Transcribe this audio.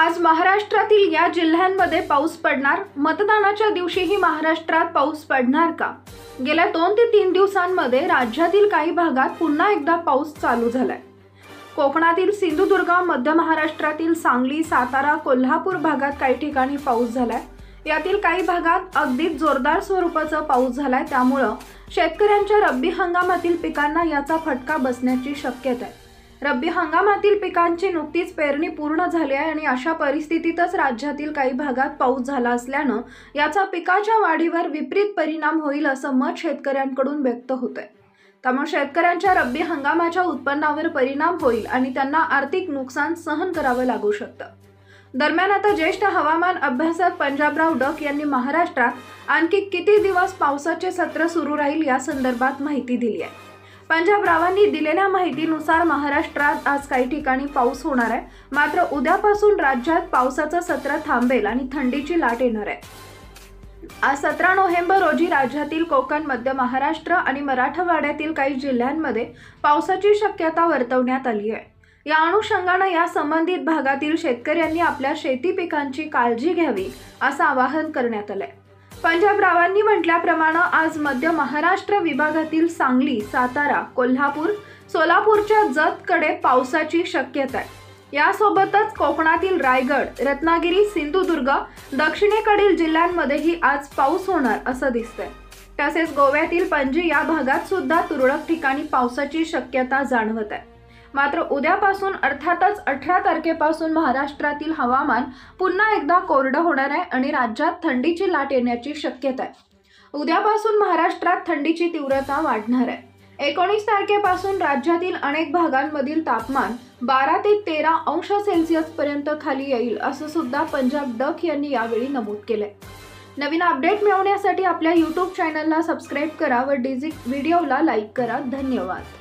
आज महाराष्ट्रातील या जिल्ह्यांमध्ये पाऊस पडणार। मतदानाच्या दिवशीही महाराष्ट्रात पाऊस पडणार का? गेल्या 2 ते 3 दिवसांमध्ये राज्यातील काही भागात पुन्हा एकदा पाऊस चालू झालाय। कोकणातील सिंधुदुर्ग, मध्य महाराष्ट्रातील सांगली, सातारा, कोल्हापूर भागात काही ठिकाणी पाऊस झालाय। यातील काही भागात अगदीच जोरदार स्वरूपाचा पाऊस झालाय। त्यामुळे शेतकऱ्यांच्या रब्बी हंगामातील पिकांना याचा फटका बसण्याची शक्यता आहे। रब्बी हंगामातील पिकांची नुकतीच पेरणी पूर्ण झाली आहे आणि अशा परिस्थितीतच राज्यातील काही भागात पाऊस झाला असल्यानं याचा पिकाच्या वाढीवर विपरीत परिणाम होईल असं मत शेतकऱ्यांकडून व्यक्त होतंय। त्यामुळे शेतकऱ्यांच्या रब्बी हंगामाच्या उत्पन्नावर परिणाम होईल आणि त्यांना आर्थिक नुकसान सहन करावं लागू शकतं। दरम्यान आता ज्येष्ठ हवामान अभ्यासक पंजाबराव डक यांनी महाराष्ट्रात आणखी किती दिवस पावसाचे सत्र सुरू राहील या संदर्भात माहिती दिली आहे। पंजाबरावांनी दिलेल्या माहितीनुसार महाराष्ट्रात आज काही ठिकाणी पाऊस होणार आहे, मात्र उद्यापासून राज्यात पावसाचं सत्र थांबेल आणि थंडीची लाट येणार आहे। आज 17 नोव्हेंबर रोजी राज्यातील कोकण, मध्य महाराष्ट्र आणि मराठवाड्यातील काही जिल्ह्यांमध्ये पावसाची शक्यता वर्तवण्यात आली आहे। या अनुषंगाने या संबंधित भागातील शेतकऱ्यांनी आपल्या शेती पिकांची काळजी घ्यावी असं आवाहन करण्यात आलंय। पंजाबरावांनी म्हटल्याप्रमाणे आज मध्य महाराष्ट्र विभागातील सांगली, सातारा, कोल्हापूर, सोलापूरच्या जतकडे पावसाची शक्यता आहे। यासोबतच कोकणातील रायगड, रत्नागिरी, सिंधुदुर्ग, दक्षिणेकडील जिल्ह्यांमध्येही आज पाऊस होणार असं दिसतंय। तसेच गोव्यातील पणजी या भागात सुद्धा तुरळक ठिकाणी पावसाची शक्यता जाणवत आहे। मात्र उद्यापासून अर्थातच 18 तारखेपासून महाराष्ट्रातील हवामान पुन्हा एकदा कोरडं होणार आहे आणि राज्यात थंडीची लाट येण्याची शक्यता आहे। उद्यापासून महाराष्ट्रात थंडीची तीव्रता वाढणार आहे। 19 तारखेपासून राज्यातील अनेक भागांमधील तापमान 12 ते 13 अंश सेल्सिअस पर्यंत खाली येईल असं सुद्धा पंजाब डक यांनी यावेळी नमूद केलंय। नवीन अपडेट मिळवण्यासाठी आपल्या YouTube चॅनलला सबस्क्राईब करा व डिजिट व्हिडिओला लाईक करा। धन्यवाद।